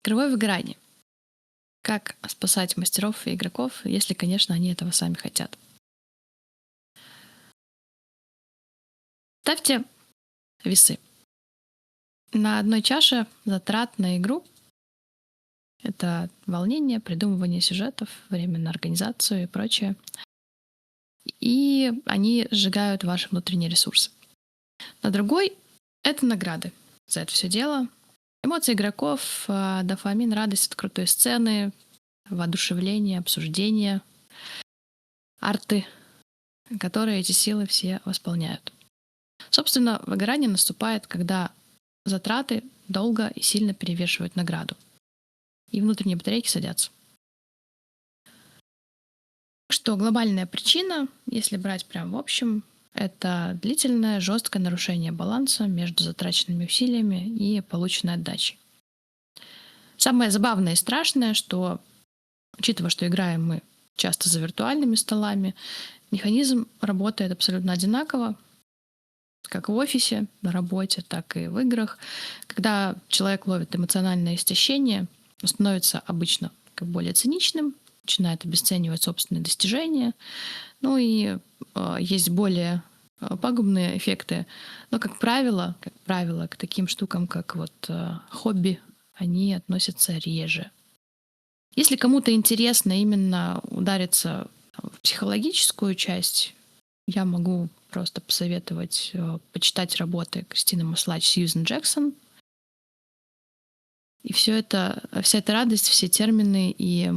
Игровое выгорание. Как спасать мастеров и игроков, если, конечно, они этого сами хотят. Ставьте весы. На одной чаше затрат на игру — это волнение, придумывание сюжетов, время на организацию и прочее. И они сжигают ваши внутренние ресурсы. На другой — это награды за это все дело. Эмоции игроков, дофамин, радость от крутой сцены, воодушевление, обсуждение, арты, которые эти силы все восполняют. Собственно, выгорание наступает, когда затраты долго и сильно перевешивают награду, и внутренние батарейки садятся. Что глобальная причина, если брать прям в общем, это длительное, жесткое нарушение баланса между затраченными усилиями и полученной отдачей. Самое забавное и страшное, что, учитывая, что играем мы часто за виртуальными столами, механизм работает абсолютно одинаково, как в офисе, на работе, так и в играх. Когда человек ловит эмоциональное истощение, он становится обычно более циничным, начинает обесценивать собственные достижения. Ну и есть более пагубные эффекты. Но, как правило, к таким штукам, как хобби, они относятся реже. Если кому-то интересно именно удариться в психологическую часть, я могу просто посоветовать почитать работы Кристины Маслач, Сьюзен Джексон. И вся эта радость, все термины и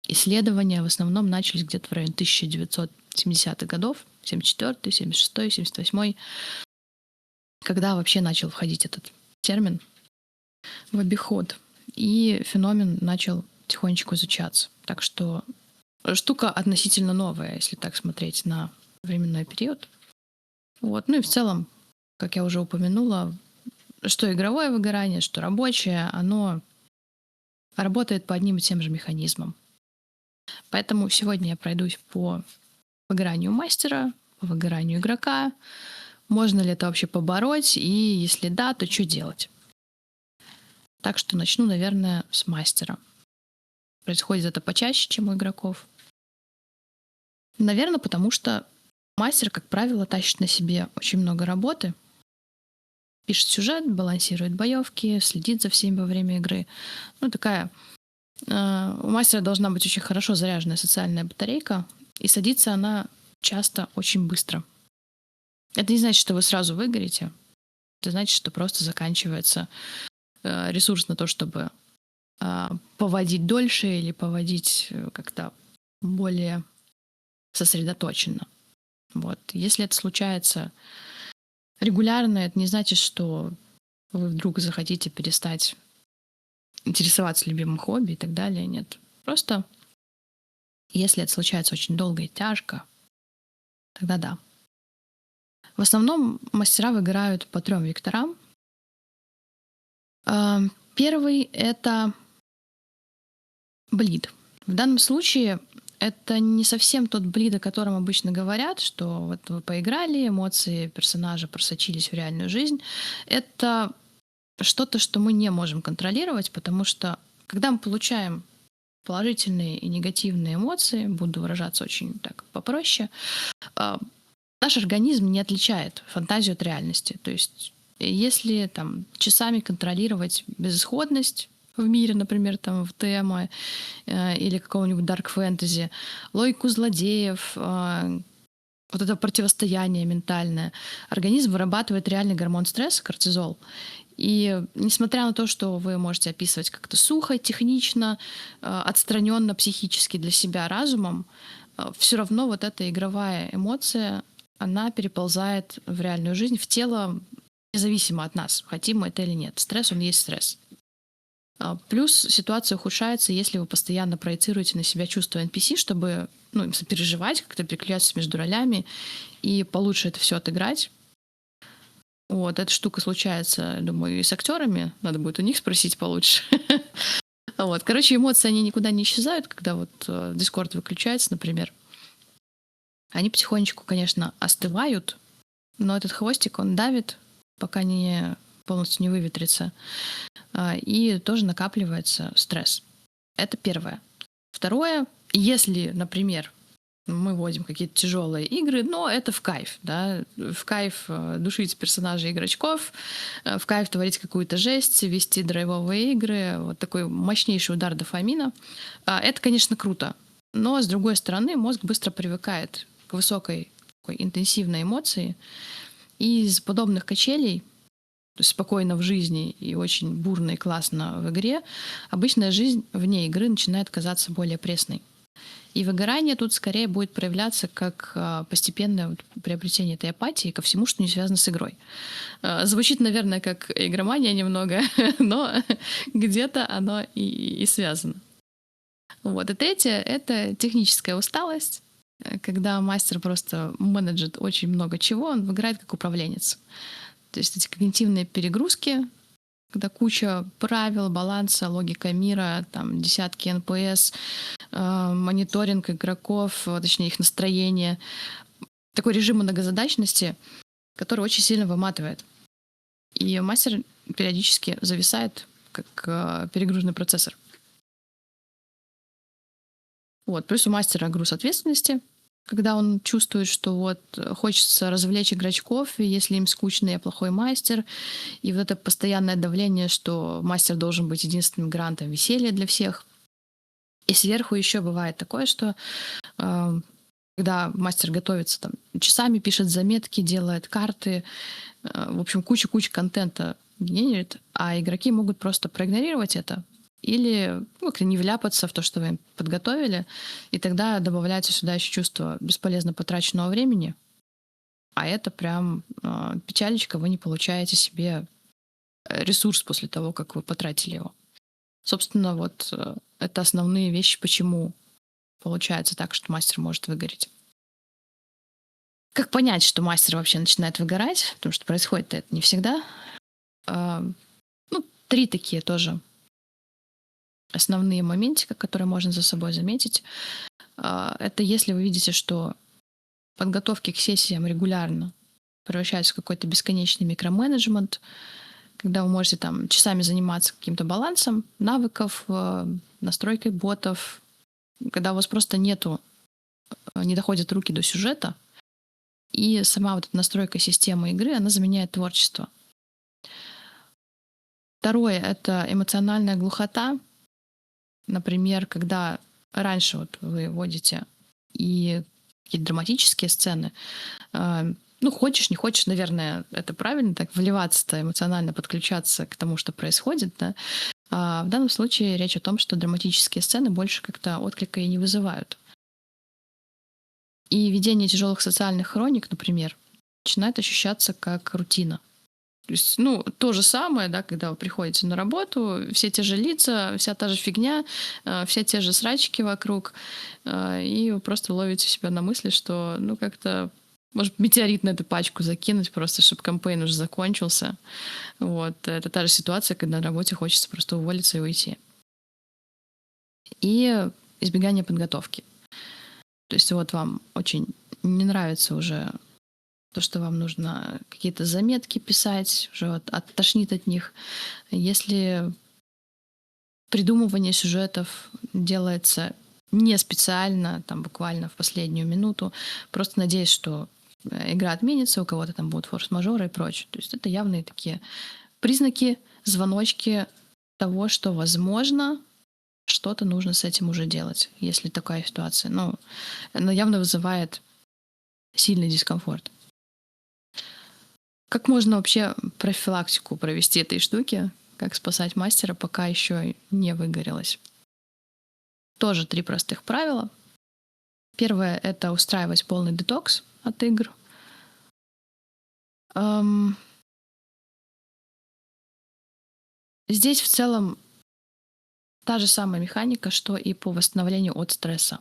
исследования в основном начались где-то в районе 1970-х годов, 74-й, 76-й, 78-й, когда вообще начал входить этот термин в обиход. И феномен начал тихонечку изучаться. Так что штука относительно новая, если так смотреть на временной период. Ну и в целом, как я уже упомянула, что игровое выгорание, что рабочее, оно работает по одним и тем же механизмам. Поэтому сегодня я пройдусь по выгоранию мастера, по выгоранию игрока. Можно ли это вообще побороть? И если да, то что делать? Так что начну, наверное, с мастера. Происходит это почаще, чем у игроков. Наверное, потому что мастер, как правило, тащит на себе очень много работы. Пишет сюжет, балансирует боевки, следит за всеми во время игры. У мастера должна быть очень хорошо заряженная социальная батарейка, и садится она часто очень быстро. Это не значит, что вы сразу выгорите. Это значит, что просто заканчивается ресурс на то, чтобы поводить дольше или поводить как-то более сосредоточенно. Если это случается регулярно, это не значит, что вы вдруг захотите перестать интересоваться любимым хобби и так далее. Нет. Просто если это случается очень долго и тяжко, тогда да. В основном мастера выгорают по 3 векторам. Первый — это блид. В данном случае это не совсем тот блид, о котором обычно говорят, что вы поиграли, эмоции персонажа просочились в реальную жизнь. Это что-то, что мы не можем контролировать, потому что когда мы получаем положительные и негативные эмоции, буду выражаться очень так попроще, наш организм не отличает фантазию от реальности. То есть если часами контролировать безысходность в мире, например, в ТМ или какого-нибудь дарк фэнтези, логику злодеев, это противостояние ментальное, организм вырабатывает реальный гормон стресса, кортизол. И несмотря на то, что вы можете описывать как-то сухо, технично, отстраненно, психически для себя разумом, все равно эта игровая эмоция, она переползает в реальную жизнь, в тело, независимо от нас, хотим мы это или нет. Стресс, он есть стресс. Плюс ситуация ухудшается, если вы постоянно проецируете на себя чувства NPC, чтобы сопереживать, как-то переключаться между ролями и получше это все отыграть. Эта штука случается, думаю, и с актерами. Надо будет у них спросить получше. Короче, эмоции, они никуда не исчезают, когда Discord выключается, например. Они потихонечку, конечно, остывают, но этот хвостик, он давит, пока не полностью не выветрится. И тоже накапливается стресс. Это первое. Второе, если, например, мы вводим какие-то тяжелые игры, но это в кайф, да, в кайф душить персонажей игрочков, в кайф творить какую-то жесть, вести драйвовые игры, вот такой мощнейший удар дофамина. Это, конечно, круто, но, с другой стороны, мозг быстро привыкает к высокой такой интенсивной эмоции, и из подобных качелей, то есть спокойно в жизни и очень бурно и классно в игре, обычная жизнь вне игры начинает казаться более пресной. И выгорание тут скорее будет проявляться как постепенное приобретение этой апатии ко всему, что не связано с игрой. Звучит, наверное, как игромания немного, но где-то оно и связано. Вот. И третье — это техническая усталость, когда мастер просто менеджит очень много чего, он играет как управленец. То есть эти когнитивные перегрузки, когда куча правил, баланса, логика мира, там десятки НПС, мониторинг игроков, точнее их настроение. Такой режим многозадачности, который очень сильно выматывает. И мастер периодически зависает, как перегруженный процессор. Вот. Плюс у мастера груз ответственности, когда он чувствует, что вот хочется развлечь игрочков, и если им скучно, я плохой мастер. И вот это постоянное давление, что мастер должен быть единственным гарантом веселья для всех. И сверху еще бывает такое, что когда мастер готовится, там, часами пишет заметки, делает карты, в общем, куча контента генерит, а игроки могут просто проигнорировать это или как-то не вляпаться в то, что вы им подготовили, и тогда добавляется сюда еще чувство бесполезно потраченного времени, а это прям печалечка, вы не получаете себе ресурс после того, как вы потратили его. Собственно, вот это основные вещи, почему получается так, что мастер может выгореть. Как понять, что мастер вообще начинает выгорать? Потому что происходит это не всегда. 3 такие тоже основные моментика, которые можно за собой заметить. Это если вы видите, что подготовки к сессиям регулярно превращаются в какой-то бесконечный микроменеджмент, когда вы можете там часами заниматься каким-то балансом навыков, настройкой ботов, когда у вас просто не доходят руки до сюжета, и сама вот эта настройка системы игры, она заменяет творчество. Второе — это эмоциональная глухота. Например, когда раньше вот вы вводите и какие-то драматические сцены, хочешь, не хочешь, наверное, это правильно, так вливаться-то, эмоционально подключаться к тому, что происходит, да. А в данном случае речь о том, что драматические сцены больше как-то отклика и не вызывают. И ведение тяжелых социальных хроник, например, начинает ощущаться как рутина. То есть, то же самое, да, когда вы приходите на работу, все те же лица, вся та же фигня, все те же срачки вокруг, и вы просто ловите себя на мысли, что, как-то, может, метеорит на эту пачку закинуть просто, чтобы кампейн уже закончился. Вот. Это та же ситуация, когда на работе хочется просто уволиться и уйти. И избегание подготовки. То есть вот вам очень не нравится уже то, что вам нужно какие-то заметки писать, уже оттошнит от них. Если придумывание сюжетов делается не специально, там буквально в последнюю минуту, просто надеясь, что игра отменится, у кого-то там будут форс-мажоры и прочее. То есть это явные такие признаки, звоночки того, что, возможно, что-то нужно с этим уже делать, если такая ситуация. Она явно вызывает сильный дискомфорт. Как можно вообще профилактику провести этой штуки? Как спасать мастера, пока еще не выгорелось? Тоже 3 простых правила. Первое — это устраивать полный детокс от игр. Здесь в целом та же самая механика, что и по восстановлению от стресса.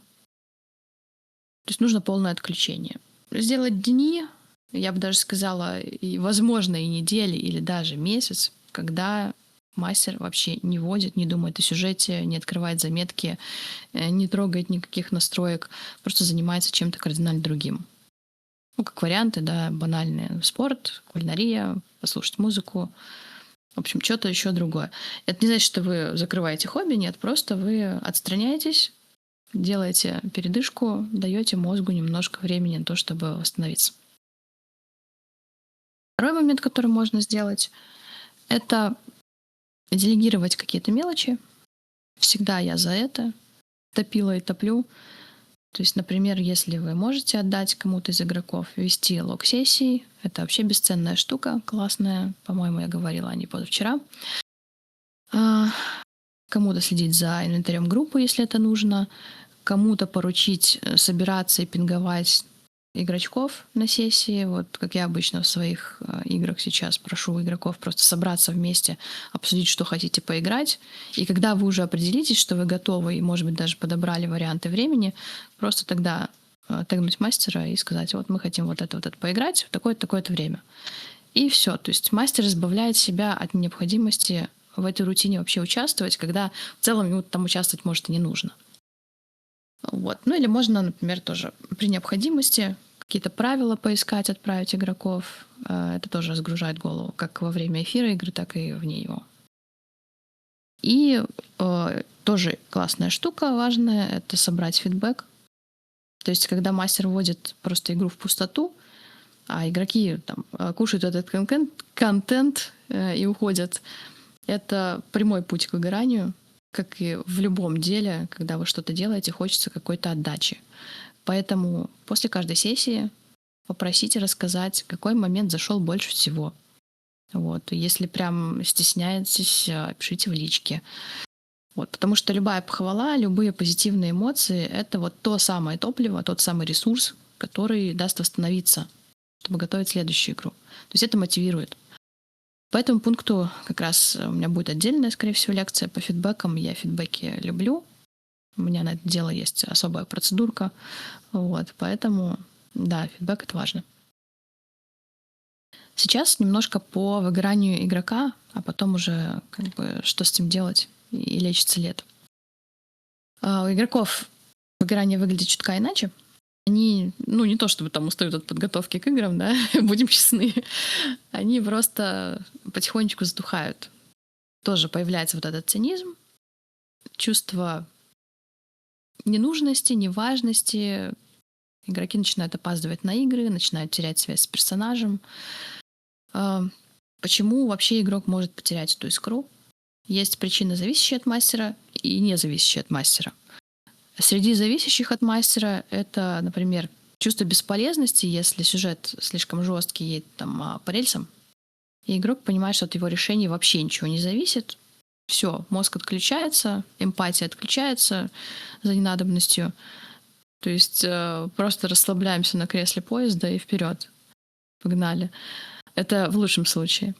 То есть нужно полное отключение. Сделать дни, я бы даже сказала, и, возможно, и недели, или даже месяц, когда мастер вообще не вводит, не думает о сюжете, не открывает заметки, не трогает никаких настроек, просто занимается чем-то кардинально другим. Как варианты, да, банальные. Спорт, кулинария, послушать музыку, В общем, что-то еще другое. Это не значит, что вы закрываете хобби, нет, просто вы отстраняетесь, делаете передышку, даете мозгу немножко времени на то, чтобы восстановиться. Второй момент, который можно сделать, это делегировать какие-то мелочи. Всегда я за это топила и топлю. То есть, например, если вы можете отдать кому-то из игроков вести лог сессий, это вообще бесценная штука, классная. По-моему, я говорила о ней позавчера. А, Кому-то следить за инвентарем группы, если это нужно. Кому-то поручить собираться и пинговать игрочков на сессии. Вот как я обычно в своих играх сейчас прошу игроков просто собраться вместе, обсудить, что хотите поиграть. И когда вы уже определитесь, что вы готовы и, может быть, даже подобрали варианты времени, просто тогда тегнуть мастера и сказать, вот мы хотим вот это поиграть в такое-то, такое-то время. И все. То есть мастер избавляет себя от необходимости в этой рутине вообще участвовать, когда в целом ему там участвовать, может, и не нужно. Вот. Ну или можно, например, тоже при необходимости какие-то правила поискать, отправить игроков. Это тоже разгружает голову, как во время эфира игры, так и вне его. И тоже классная штука, важная, это собрать фидбэк. То есть, когда мастер вводит просто игру в пустоту, а игроки там кушают этот контент и уходят, это прямой путь к выгоранию. Как и в любом деле, когда вы что-то делаете, хочется какой-то отдачи. Поэтому после каждой сессии попросите рассказать, какой момент зашел больше всего. Вот. Если прям стесняетесь, пишите в личке. Вот. Потому что любая похвала, любые позитивные эмоции — это вот то самое топливо, тот самый ресурс, который даст восстановиться, чтобы готовить следующую игру. То есть это мотивирует. По этому пункту как раз у меня будет отдельная, скорее всего, лекция по фидбэкам. Я фидбэки люблю. У меня на это дело есть особая процедурка. Вот, поэтому, да, фидбэк — это важно. Сейчас немножко по выгоранию игрока, а потом уже что с этим делать и лечится ли это. У игроков выгорание выглядит чутка иначе. Они, не то чтобы там устают от подготовки к играм, да, будем честны, они просто потихонечку затухают. Тоже появляется вот этот цинизм, чувство ненужности, неважности. Игроки начинают опаздывать на игры, начинают терять связь с персонажем. Почему вообще игрок может потерять эту искру? Есть причины, зависящие от мастера, и не зависящие от мастера. Среди зависящих от мастера это, например, чувство бесполезности, если сюжет слишком жесткий, едет там по рельсам, и игрок понимает, что от его решений вообще ничего не зависит. Все, мозг отключается, эмпатия отключается за ненадобностью. То есть просто расслабляемся на кресле поезда и вперед. Погнали. Это в лучшем случае.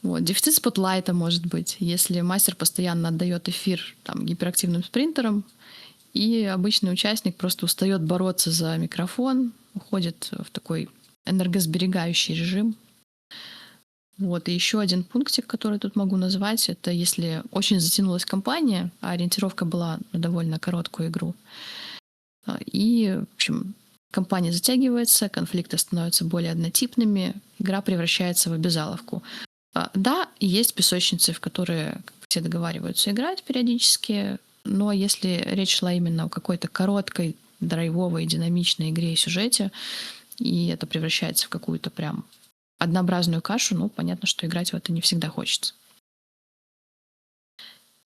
Вот. Дефицит спотлайта может быть, если мастер постоянно отдает эфир там, гиперактивным спринтерам, и обычный участник просто устает бороться за микрофон, уходит в такой энергосберегающий режим. Вот. И еще один пунктик, который тут могу назвать, это если очень затянулась кампания, а ориентировка была на довольно короткую игру. И, в общем, кампания затягивается, конфликты становятся более однотипными, игра превращается в обязаловку. Да, есть песочницы, в которые все договариваются играть периодически, но если речь шла именно о какой-то короткой, драйвовой, динамичной игре и сюжете, и это превращается в какую-то прям однообразную кашу, понятно, что играть в это не всегда хочется.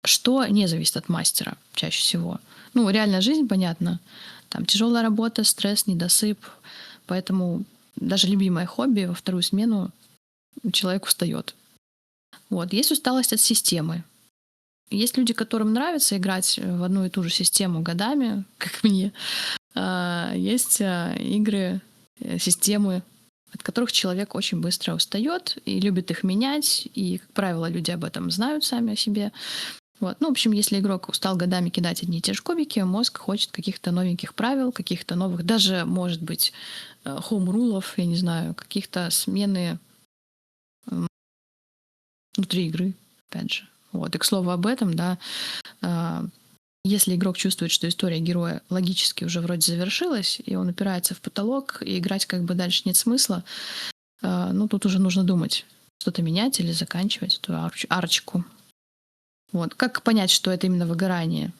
Что не зависит от мастера чаще всего? Реальная жизнь, понятно. Там тяжелая работа, стресс, недосып. Поэтому даже любимое хобби во вторую смену человек устает. Вот. Есть усталость от системы. Есть люди, которым нравится играть в одну и ту же систему годами, как мне. Есть игры, системы, от которых человек очень быстро устает и любит их менять. И, как правило, люди об этом знают сами о себе. Вот. В общем, если игрок устал годами кидать одни и те же кубики, мозг хочет каких-то новеньких правил, каких-то новых, даже, может быть, хоум-рулов, я не знаю, каких-то смены внутри игры, опять же. Вот. И к слову об этом, да, если игрок чувствует, что история героя логически уже вроде завершилась, и он упирается в потолок, и играть дальше нет смысла, тут уже нужно думать. что-то менять или заканчивать эту арочку. Вот. Как понять, что это именно выгорание?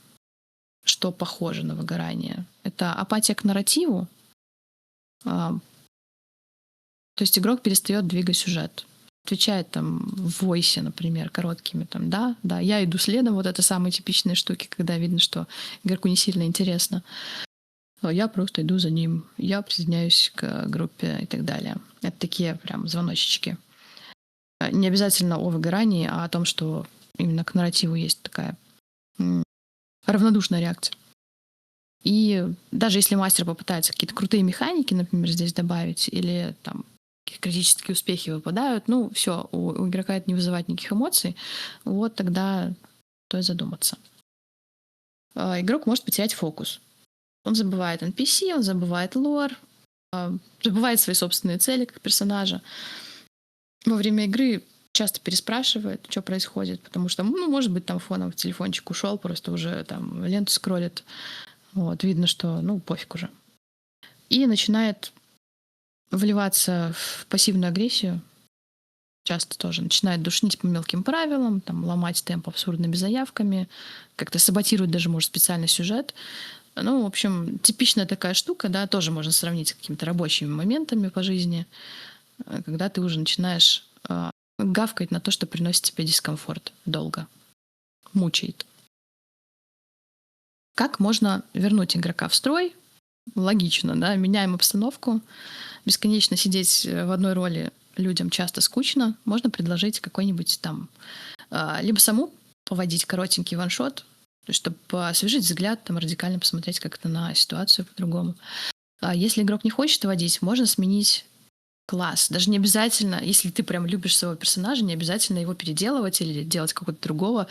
Что похоже на выгорание? Это апатия к нарративу. а, То есть игрок перестает двигать сюжет. Отвечает там в войсе, например, короткими там, да, да, я иду следом, вот это самые типичные штуки, когда видно, что игроку не сильно интересно. Я просто иду за ним, я присоединяюсь к группе и так далее. Это такие прям звоночечки. Не обязательно о выгорании, а о том, что именно к нарративу есть такая равнодушная реакция. И даже если мастер попытается какие-то крутые механики, например, здесь добавить, или там какие-то критические успехи выпадают, ну все, у игрока это не вызывает никаких эмоций, вот тогда стоит задуматься. Игрок может потерять фокус. Он забывает NPC, он забывает лор, забывает свои собственные цели как персонажа. Во время игры часто переспрашивает, что происходит, потому что, ну, может быть, там фоном в телефончик ушел, просто уже там ленту скроллит. Вот, видно, что, ну, пофиг уже. И начинает вливаться в пассивную агрессию. Часто тоже начинает душнить по мелким правилам, там, ломать темп абсурдными заявками, как-то саботировать даже, может, специально сюжет. Ну, в общем, типичная такая штука, да, тоже можно сравнить с какими-то рабочими моментами по жизни, когда ты уже начинаешь гавкать на то, что приносит тебе дискомфорт долго, мучает. Как можно вернуть игрока в строй? Логично, да, меняем обстановку. Бесконечно сидеть в одной роли людям часто скучно. Можно предложить какой-нибудь там либо саму поводить коротенький ваншот, чтобы освежить взгляд, там, радикально посмотреть как-то на ситуацию по-другому. А если игрок не хочет водить, можно сменить класс. Даже не обязательно, если ты прям любишь своего персонажа, не обязательно его переделывать или делать какого-то другого.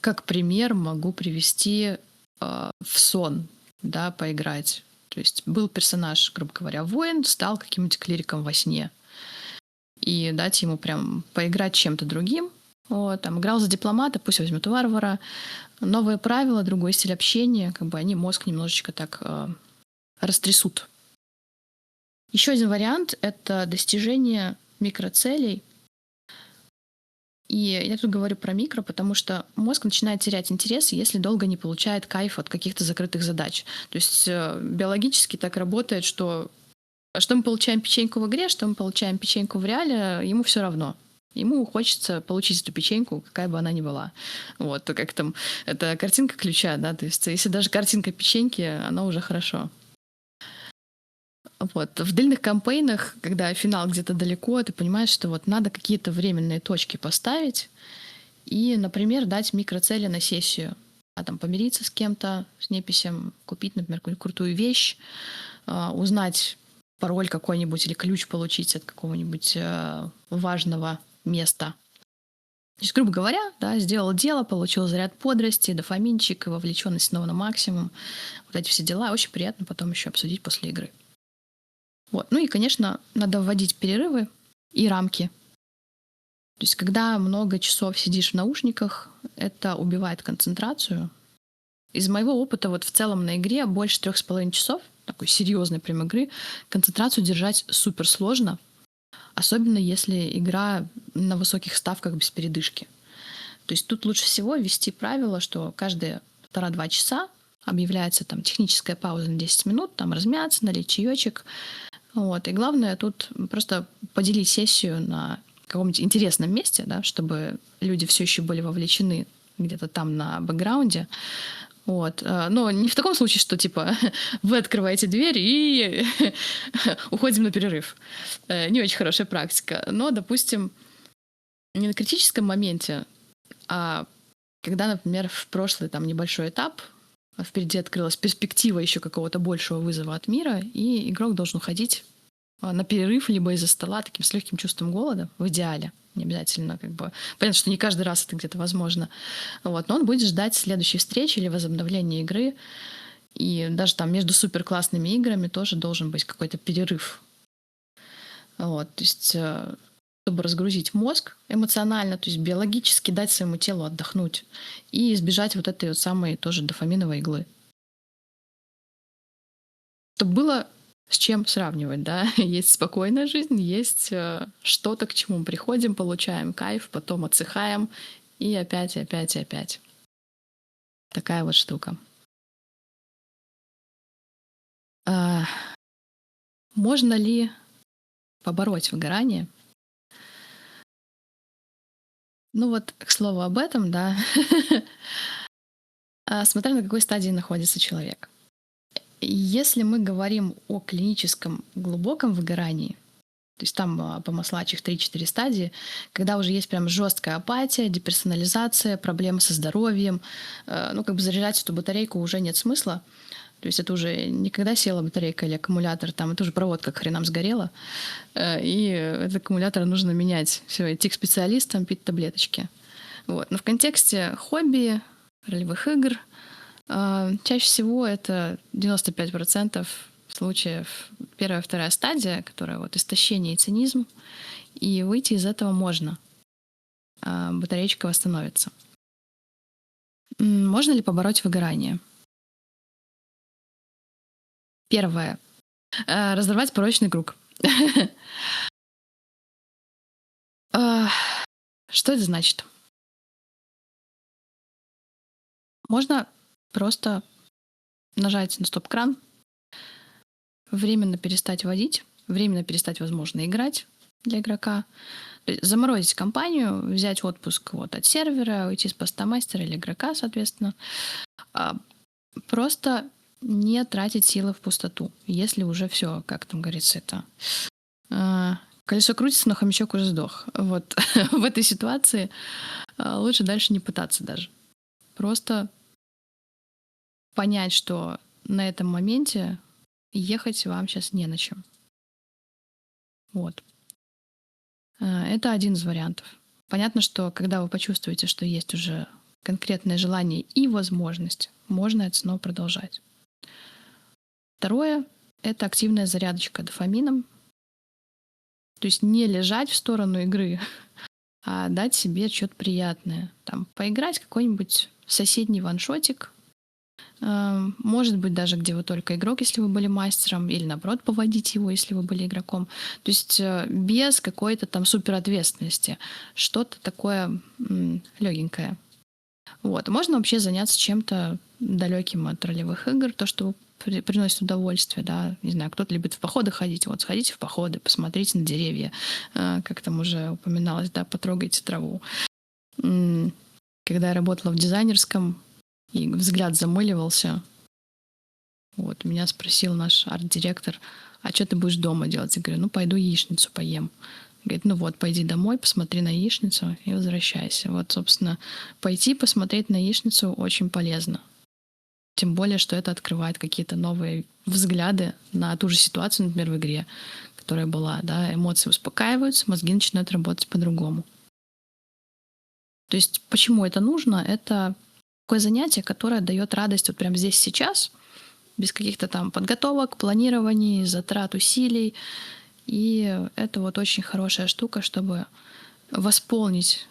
Как пример могу привести в сон, да, поиграть. То есть был персонаж, грубо говоря, воин, стал каким-нибудь клириком во сне. И дать ему прям поиграть чем-то другим. Вот, там, играл за дипломата, пусть возьмет варвара. Новые правила, другой стиль общения, как бы они мозг немножечко так растрясут. Еще один вариант — это достижение микроцелей. И я тут говорю про микро, потому что мозг начинает терять интерес, если долго не получает кайф от каких-то закрытых задач. То есть биологически так работает, что мы получаем печеньку в игре, что мы получаем печеньку в реале, ему все равно. Ему хочется получить эту печеньку, какая бы она ни была. Вот, то как там, это картинка ключа, да, то есть если даже картинка печеньки, она уже хорошо. Вот. В длинных кампейнах, когда финал где-то далеко, ты понимаешь, что вот надо какие-то временные точки поставить и, например, дать микроцели на сессию. Там помириться с кем-то, с неписью, купить, например, какую-нибудь крутую вещь, узнать пароль какой-нибудь или ключ получить от какого-нибудь важного места. То есть, грубо говоря, да, сделал дело, получил заряд бодрости, дофаминчик, вовлеченность снова на максимум. Вот эти все дела очень приятно потом еще обсудить после игры. Вот. Ну и, конечно, надо вводить перерывы и рамки. То есть, когда много часов сидишь в наушниках, это убивает концентрацию. Из моего опыта вот в целом на игре больше 3,5 часов, такой серьезной прям игры, концентрацию держать супер сложно, особенно если игра на высоких ставках без передышки. То есть тут лучше всего ввести правило, что каждые 1,5-2 часа объявляется там техническая пауза на 10 минут, там размяться, налить чаечек. Вот. И главное тут просто поделить сессию на каком-нибудь интересном месте, да, чтобы люди все еще были вовлечены где-то там на бэкграунде. Вот. Но не в таком случае, что типа вы открываете дверь и уходим на перерыв. Не очень хорошая практика. Но, допустим, не на критическом моменте, а когда, например, в прошлый там небольшой этап впереди открылась перспектива еще какого-то большего вызова от мира, и игрок должен уходить на перерыв либо из-за стола таким с легким чувством голода, в идеале. Не обязательно, как бы. Понятно, что не каждый раз это где-то возможно. Вот. Но он будет ждать следующей встречи или возобновления игры. И даже там между суперклассными играми тоже должен быть какой-то перерыв. Вот. То есть, чтобы разгрузить мозг эмоционально, то есть биологически дать своему телу отдохнуть и избежать вот этой вот самой тоже дофаминовой иглы. Чтобы было с чем сравнивать, да? Есть спокойная жизнь, есть что-то, к чему мы приходим, получаем кайф, потом отсыхаем, и опять, и опять, и опять. Такая вот штука. А, Можно ли побороть выгорание? Ну вот, к слову об этом, да, смотря на какой стадии находится человек. Если мы говорим о клиническом глубоком выгорании, то есть там по маслачих 3-4 стадии, когда уже есть прям жесткая апатия, деперсонализация, проблемы со здоровьем, ну как бы заряжать эту батарейку уже нет смысла. То есть это уже не когда села батарейка или аккумулятор, там это уже проводка к хренам сгорела, и этот аккумулятор нужно менять. Все, идти к специалистам, пить таблеточки. Вот. Но в контексте хобби, ролевых игр, чаще всего это 95% случаев первая, вторая стадия, которая вот истощение и цинизм, и выйти из этого можно. Батареечка восстановится. Можно ли побороть выгорание? Первое. Разорвать порочный круг. Что это значит? Можно просто нажать на стоп-кран, временно перестать водить, временно перестать, возможно, играть для игрока, то есть заморозить компанию, взять отпуск вот от сервера, уйти с поста мастера или игрока, соответственно. Просто не тратить силы в пустоту, если уже все, как там говорится, это колесо крутится, но хомячок уже сдох. Вот в этой ситуации лучше дальше не пытаться даже. Просто понять, что на этом моменте ехать вам сейчас не на чем. Вот. Это один из вариантов. Понятно, что когда вы почувствуете, что есть уже конкретное желание и возможность, можно это снова продолжать. Второе — это активная зарядочка дофамином. То есть не лежать в сторону игры, а дать себе что-то приятное. Там, поиграть какой-нибудь соседний ваншотик, может быть, даже где вы только игрок, если вы были мастером, или наоборот, поводить его, если вы были игроком. То есть без какой-то там суперответственности. Что-то такое легенькое. Вот. Можно вообще заняться чем-то далеким от ролевых игр, то, что приносит удовольствие, да, не знаю, кто-то любит в походы ходить, вот сходите в походы, посмотрите на деревья, как там уже упоминалось, да, потрогайте траву. Когда я работала в дизайнерском, и взгляд замыливался, вот, меня спросил наш арт-директор, а что ты будешь дома делать? Я говорю, ну, пойду яичницу поем. Говорит, ну вот, пойди домой, посмотри на яичницу и возвращайся. Вот, собственно, пойти посмотреть на яичницу очень полезно. Тем более, что это открывает какие-то новые взгляды на ту же ситуацию, например, в игре, которая была, да, эмоции успокаиваются, мозги начинают работать по-другому. То есть, почему это нужно? Это такое занятие, которое дает радость вот прямо здесь сейчас, без каких-то там подготовок, планирований, затрат усилий. И это вот очень хорошая штука, чтобы восполнить,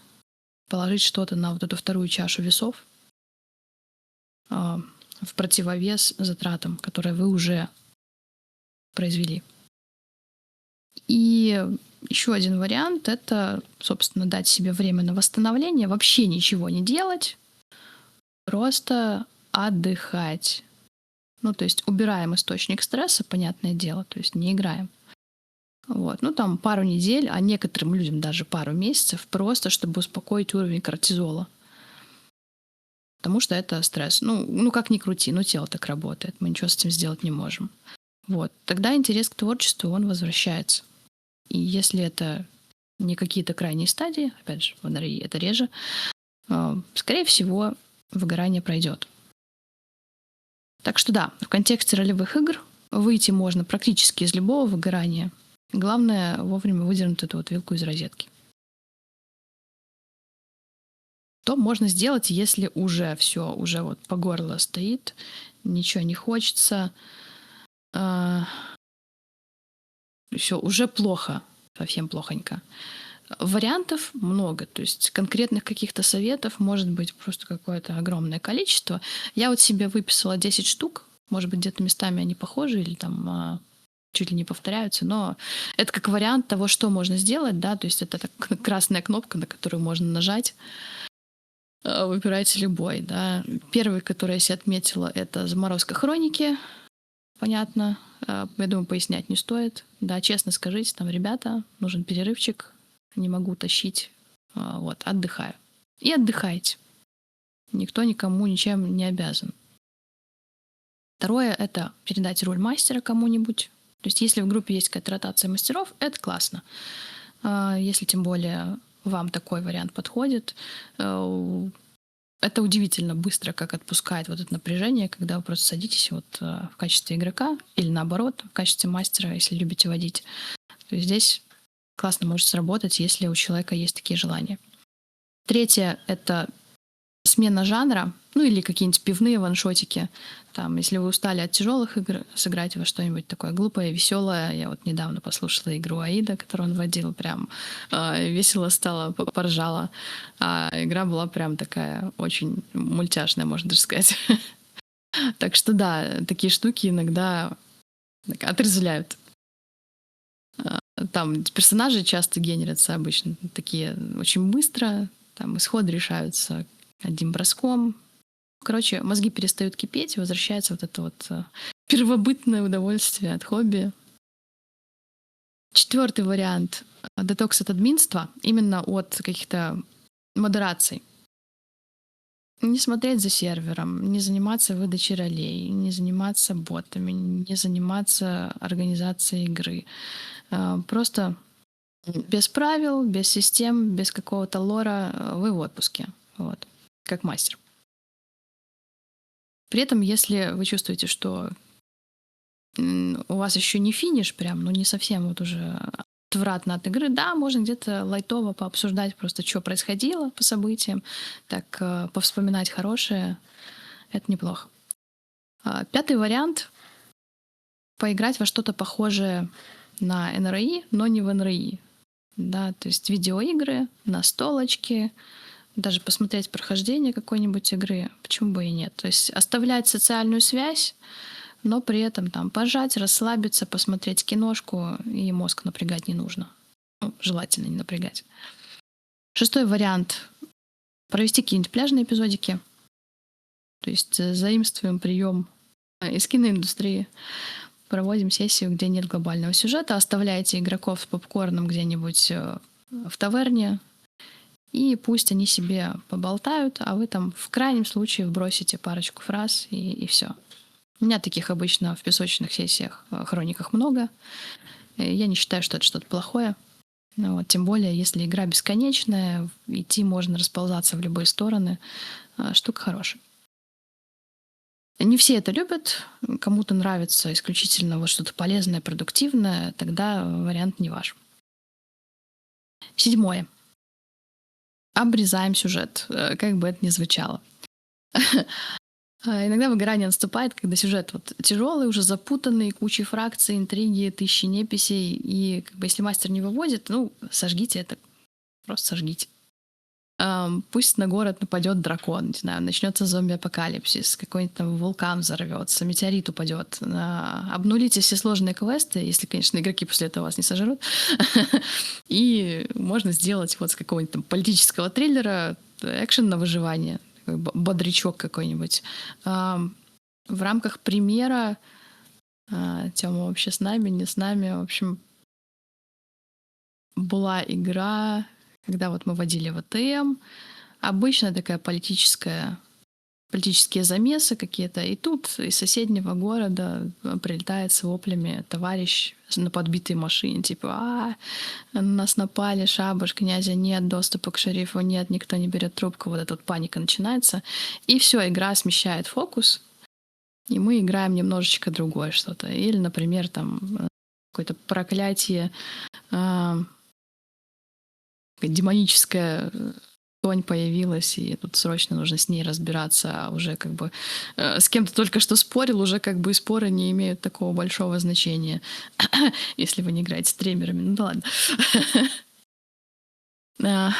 положить что-то на вот эту вторую чашу весов в противовес затратам, которые вы уже произвели. И еще один вариант — это, собственно, дать себе время на восстановление, вообще ничего не делать, просто отдыхать. Ну, то есть убираем источник стресса, понятное дело, то есть не играем. Вот. Ну, там пару недель, а некоторым людям даже пару месяцев, просто чтобы успокоить уровень кортизола. Потому что это стресс. Ну как ни крути, но тело так работает, мы ничего с этим сделать не можем. Вот. Тогда интерес к творчеству, он возвращается. И если это не какие-то крайние стадии, опять же, в НРИ это реже, скорее всего, выгорание пройдет. Так что да, в контексте ролевых игр выйти можно практически из любого выгорания. Главное вовремя выдернуть эту вот вилку из розетки. Что можно сделать, если уже все, уже вот по горло стоит, ничего не хочется, все, уже плохо, совсем плохонько. Вариантов много, то есть конкретных каких-то советов может быть просто какое-то огромное количество. Я вот себе выписала 10 штук, может быть, где-то местами они похожи или там чуть ли не повторяются, но это как вариант того, что можно сделать, да, то есть это так красная кнопка, на которую можно нажать. Выбирайте любой, да. Первый, который я себе отметила, это «Заморозка хроники». Понятно. Я думаю, пояснять не стоит. Да, честно скажите, там, ребята, нужен перерывчик, не могу тащить, вот, отдыхаю. И отдыхайте. Никто никому ничем не обязан. Второе — это передать роль мастера кому-нибудь. То есть если в группе есть какая-то ротация мастеров, это классно. Если тем более вам такой вариант подходит, это удивительно быстро, как отпускает вот это напряжение, когда вы просто садитесь вот в качестве игрока или наоборот, в качестве мастера, если любите водить. То есть здесь классно может сработать, если у человека есть такие желания. Третье — это смена жанра, ну или какие-нибудь пивные ваншотики. Там, если вы устали от тяжелых игр, сыграйте во что-нибудь такое глупое, веселое. Я вот недавно послушала игру Аида, которую он водил, прям весело стало, поржала. А игра была прям такая очень мультяшная, можно даже сказать. Так что да, такие штуки иногда отрезвляют. Там персонажи часто генерятся обычно такие очень быстро, там исходы решаются одним броском. Короче, мозги перестают кипеть, и возвращается вот это вот первобытное удовольствие от хобби. Четвертый вариант — детокс от админства, именно от каких-то модераций. Не смотреть за сервером, не заниматься выдачей ролей, не заниматься ботами, не заниматься организацией игры. Просто без правил, без систем, без какого-то лора вы в отпуске. Вот. Как мастер. При этом, если вы чувствуете, что у вас еще не финиш, прям, ну не совсем вот уже отвратно от игры, да, можно где-то лайтово пообсуждать просто, что происходило по событиям, так повспоминать хорошее, это неплохо. Пятый вариант — поиграть во что-то похожее на НРИ, но не в НРИ. Да, то есть видеоигры, настолочки, даже посмотреть прохождение какой-нибудь игры, почему бы и нет. То есть оставлять социальную связь, но при этом там пожать, расслабиться, посмотреть киношку, и мозг напрягать не нужно. Ну, желательно не напрягать. Шестой вариант — провести какие-нибудь пляжные эпизодики. То есть заимствуем прием из киноиндустрии, проводим сессию, где нет глобального сюжета, оставляете игроков с попкорном где-нибудь в таверне, и пусть они себе поболтают, а вы там в крайнем случае вбросите парочку фраз, и все. У меня таких обычно в песочных сессиях, хрониках много. Я не считаю, что это что-то плохое. Вот, тем более, если игра бесконечная, идти можно расползаться в любые стороны. Штука хорошая. Не все это любят. Кому-то нравится исключительно вот что-то полезное, продуктивное. Тогда вариант не ваш. Седьмое. Обрезаем сюжет, как бы это ни звучало. Иногда выгорание наступает, когда сюжет вот тяжелый, уже запутанный, кучей фракций, интриги, тысячи неписей. И как бы, если мастер не выводит, ну, сожгите это. Просто сожгите. Пусть на город нападет дракон, не знаю, начнется зомби-апокалипсис, какой-нибудь там вулкан взорвется, метеорит упадет. Обнулите все сложные квесты, если, конечно, игроки после этого вас не сожрут. И можно сделать вот с какого-нибудь там политического триллера экшен на выживание, бодрячок какой-нибудь. В рамках примера Тёма вообще с нами, не с нами. В общем, была игра, когда вот мы водили ВТМ, обычно такая политические замесы какие-то, и тут из соседнего города прилетает с воплями товарищ на подбитой машине, типа, на нас напали, шабаш, князя нет, доступа к шерифу нет, никто не берет трубку, вот эта вот паника начинается, и все, игра смещает фокус, и мы играем немножечко другое что-то. Или, например, там какое-то проклятие, демоническая тонь появилась, и тут срочно нужно с ней разбираться, а уже как бы с кем-то только что спорил, уже как бы и споры не имеют такого большого значения, если вы не играете с стримерами. Ну да ладно.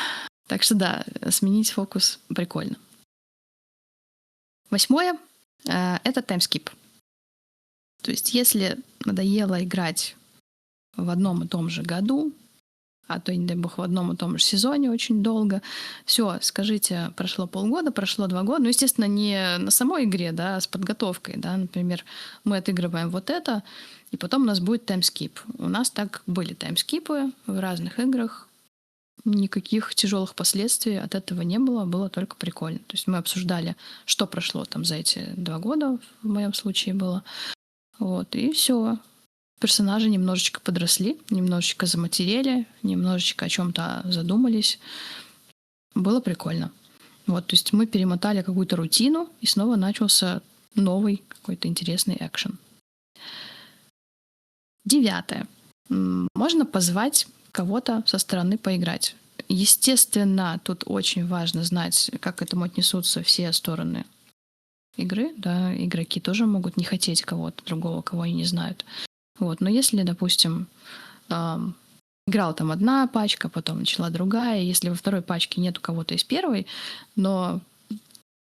Так что да, сменить фокус прикольно. Восьмое — это таймскип. То есть если надоело играть в одном и том же году, а то, не дай бог, в одном и том же сезоне очень долго. Все, скажите, прошло полгода, прошло 2 года. Ну, естественно, не на самой игре, да, а с подготовкой, да. Например, мы отыгрываем вот это, и потом у нас будет таймскип. У нас так были таймскипы в разных играх. Никаких тяжелых последствий от этого не было, было только прикольно. То есть мы обсуждали, что прошло там за эти 2 года, в моем случае было. Вот, и все. Персонажи немножечко подросли, немножечко заматерели, немножечко о чем-то задумались. Было прикольно. Вот, то есть мы перемотали какую-то рутину, и снова начался новый какой-то интересный экшен. 9. Можно позвать кого-то со стороны поиграть. Естественно, тут очень важно знать, как к этому отнесутся все стороны игры. Да, игроки тоже могут не хотеть кого-то другого, кого они не знают. Вот. Но если, допустим, играла там одна пачка, потом начала другая, если во второй пачке нету кого-то из первой, но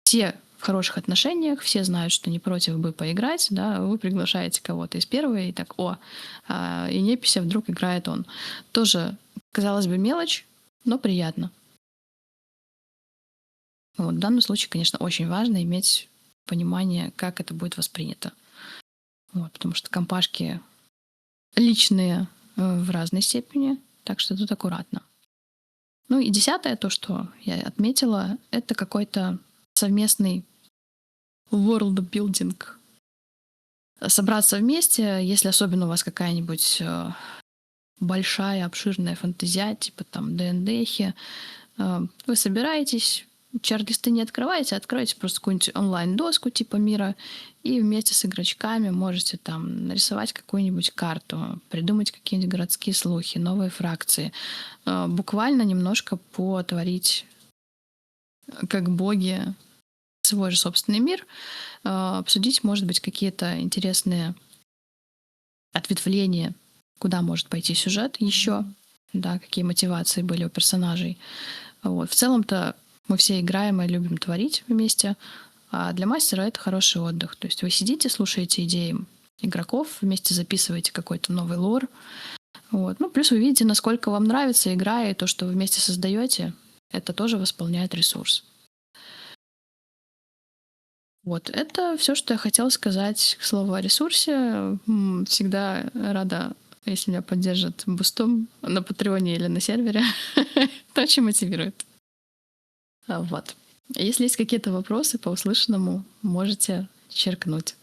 все в хороших отношениях, все знают, что не против бы поиграть, да, вы приглашаете кого-то из первой, и так, и Непися вдруг играет он. Тоже, казалось бы, мелочь, но приятно. Вот, в данном случае, конечно, очень важно иметь понимание, как это будет воспринято. Вот, потому что компашки личные в разной степени, так что тут аккуратно. Ну и 10, то, что я отметила, это какой-то совместный world building. Собраться вместе, если особенно у вас какая-нибудь большая, обширная фантазия, типа там ДНДхи, вы собираетесь, чар-листы не открываете, откроете просто какую-нибудь онлайн-доску типа мира и вместе с игрочками можете там нарисовать какую-нибудь карту, придумать какие-нибудь городские слухи, новые фракции, буквально немножко потворить как боги свой же собственный мир, обсудить, может быть, какие-то интересные ответвления, куда может пойти сюжет еще, да, какие мотивации были у персонажей. Вот. В целом-то мы все играем и любим творить вместе, а для мастера это хороший отдых. То есть вы сидите, слушаете идеи игроков, вместе записываете какой-то новый лор. Вот. Ну, плюс вы видите, насколько вам нравится игра, и то, что вы вместе создаете, это тоже восполняет ресурс. Вот, это все, что я хотела сказать к слову о ресурсе. Всегда рада, если меня поддержат бустом на Патреоне или на сервере. Это очень мотивирует. Вот. Если есть какие-то вопросы по услышанному, можете черкнуть.